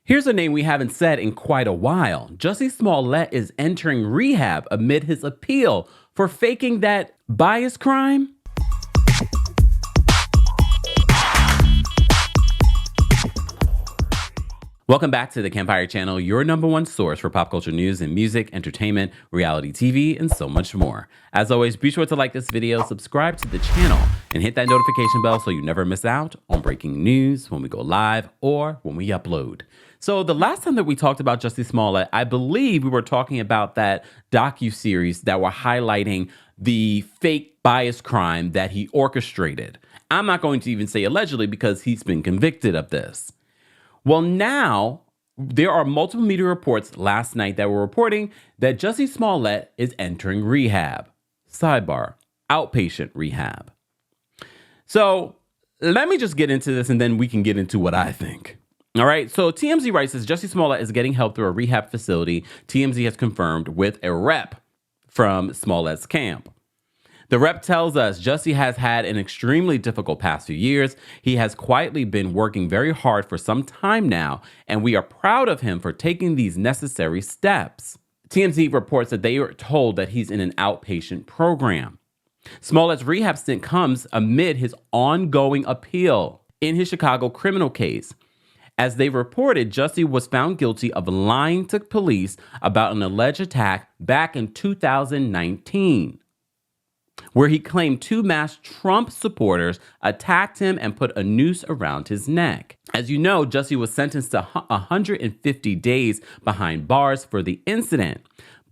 Here's a name we haven't said in quite a while. Jussie Smollett is entering rehab amid his appeal for faking that bias crime. Welcome back to the Kempire channel, your number one source for pop culture news and music, entertainment, reality TV, and so much more. As always, be sure to like this video, subscribe to the channel, and hit that notification bell so you never miss out on breaking news when we go live or when we upload. So the last time that we talked about Jussie Smollett, I believe we were talking about that docuseries that were highlighting the fake bias crime that he orchestrated. I'm not going to even say allegedly because he's been convicted of this. Well, now there are multiple media reports last night that were reporting that Jussie Smollett is entering rehab. Sidebar, outpatient rehab. So let me just get into this and then we can get into what I think. All right. So TMZ writes that Jussie Smollett is getting help through a rehab facility. TMZ has confirmed with a rep from Smollett's camp. The rep tells us Jussie has had an extremely difficult past few years. He has quietly been working very hard for some time now, and we are proud of him for taking these necessary steps. TMZ reports that they are told that he's in an outpatient program. Smollett's rehab stint comes amid his ongoing appeal in his Chicago criminal case. As they reported, Jussie was found guilty of lying to police about an alleged attack back in 2019. Where he claimed two masked Trump supporters attacked him and put a noose around his neck. As you know, Jussie was sentenced to 150 days behind bars for the incident,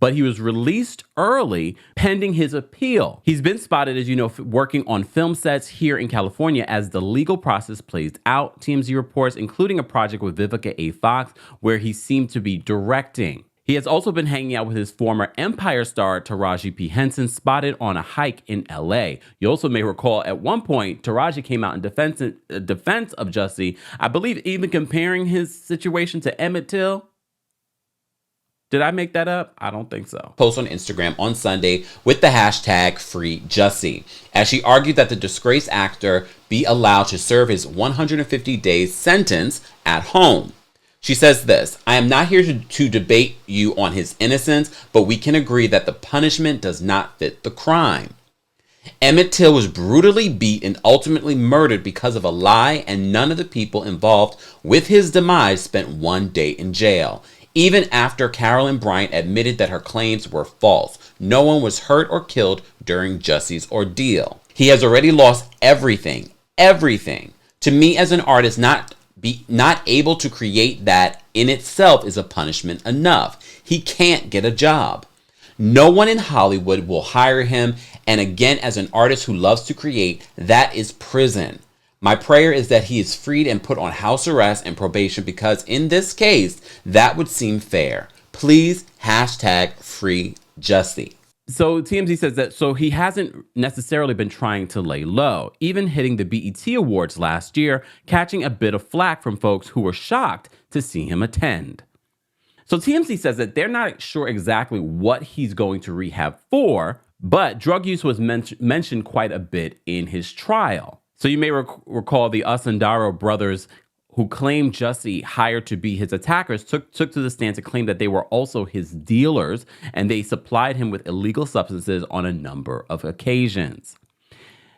but he was released early pending his appeal. He's been spotted, as you know, working on film sets here in California as the legal process plays out, TMZ reports, including a project with Vivica A. Fox, where he seemed to be directing. He has also been hanging out with his former Empire star, Taraji P. Henson, spotted on a hike in LA. You also may recall at one point, Taraji came out in defense of Jussie, I believe even comparing his situation to Emmett Till. Did I make that up? I don't think so. Post on Instagram on Sunday with the hashtag #FreeJussie, as she argued that the disgraced actor be allowed to serve his 150 days sentence at home. She says this: I am not here to debate you on his innocence, but we can agree that the punishment does not fit the crime. Emmett Till was brutally beat and ultimately murdered because of a lie, and none of the people involved with his demise spent one day in jail. Even after Carolyn Bryant admitted that her claims were false, no one was hurt or killed during Jussie's ordeal. He has already lost everything. To me as an artist, not able to create that in itself is a punishment enough. He can't get a job. No one in Hollywood will hire him. And again, as an artist who loves to create, that is prison. My prayer is that he is freed and put on house arrest and probation, because in this case, that would seem fair. Please #FreeJussie. So TMZ says that he hasn't necessarily been trying to lay low, even hitting the BET Awards last year, catching a bit of flack from folks who were shocked to see him attend. So TMZ says that they're not sure exactly what he's going to rehab for, but drug use was mentioned quite a bit in his trial. So you may recall the Asandaro brothers, who claimed Jussie hired to be his attackers, took to the stand to claim that they were also his dealers, and they supplied him with illegal substances on a number of occasions.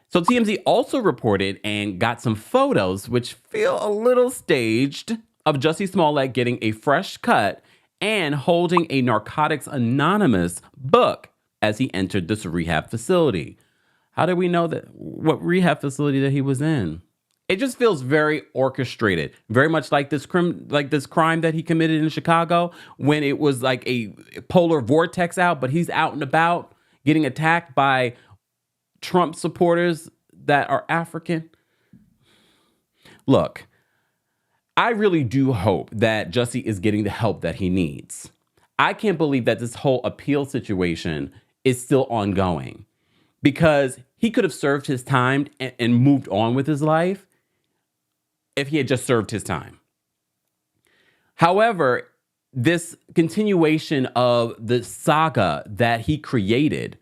So TMZ also reported and got some photos, which feel a little staged, of Jussie Smollett getting a fresh cut and holding a Narcotics Anonymous book as he entered this rehab facility. How did we know what rehab facility that he was in? It just feels very orchestrated, very much like this crime that he committed in Chicago, when it was like a polar vortex out, but he's out and about getting attacked by Trump supporters that are African. Look, I really do hope that Jussie is getting the help that he needs. I can't believe that this whole appeal situation is still ongoing, because he could have served his time and moved on with his life if he had just served his time. However, this continuation of the saga that he created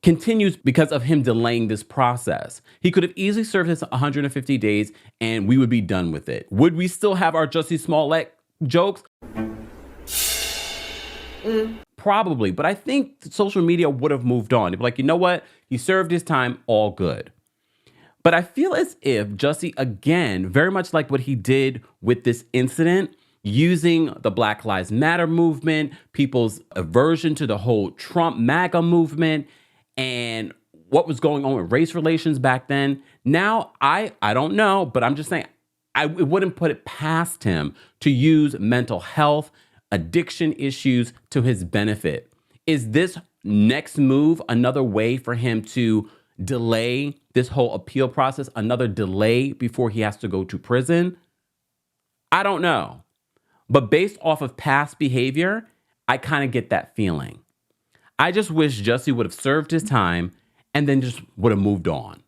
continues because of him delaying this process. He could have easily served his 150 days and we would be done with it. Would we still have our Jussie Smollett jokes? Probably, but I think social media would have moved on. They'd be like, you know what? He served his time, all good. But I feel as if Jussie, again, very much like what he did with this incident, using the Black Lives Matter movement, people's aversion to the whole Trump MAGA movement, and what was going on with race relations back then. Now, I don't know, but I'm just saying, it wouldn't put it past him to use mental health, addiction issues to his benefit. Is this next move another way for him to delay this whole appeal process, another delay before he has to go to prison? I don't know. But based off of past behavior, I kind of get that feeling. I just wish Jussie would have served his time and then just would have moved on.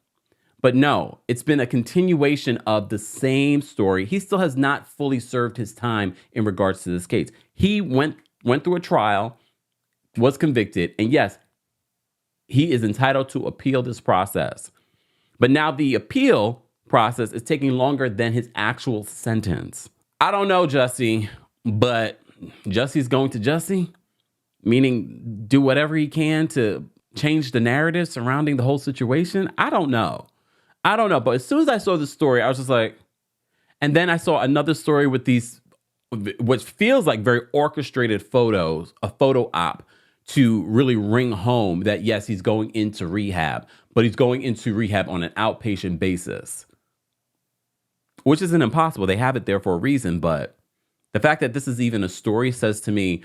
But no, it's been a continuation of the same story. He still has not fully served his time in regards to this case. He went through a trial, was convicted, and yes, he is entitled to appeal this process. But now the appeal process is taking longer than his actual sentence. I don't know, Jussie, but Jussie's going to Jussie, meaning do whatever he can to change the narrative surrounding the whole situation. I don't know. But as soon as I saw the story, I was just like, and then I saw another story with these, which feels like very orchestrated photos, a photo op to really ring home that, yes, he's going into rehab, but he's going into rehab on an outpatient basis, which isn't impossible. They have it there for a reason. But the fact that this is even a story says to me,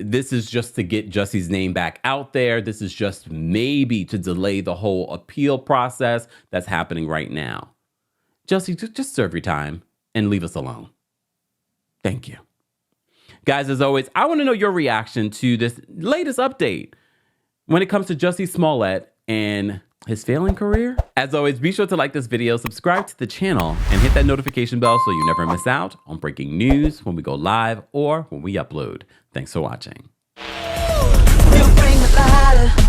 this is just to get Jussie's name back out there. This is just maybe to delay the whole appeal process that's happening right now. Jussie, just serve your time and leave us alone. Thank you. Guys, as always, I want to know your reaction to this latest update when it comes to Jussie Smollett and his failing career. As always, be sure to like this video, subscribe to the channel, and hit that notification bell so you never miss out on breaking news when we go live or when we upload. Thanks for watching. You bring the light.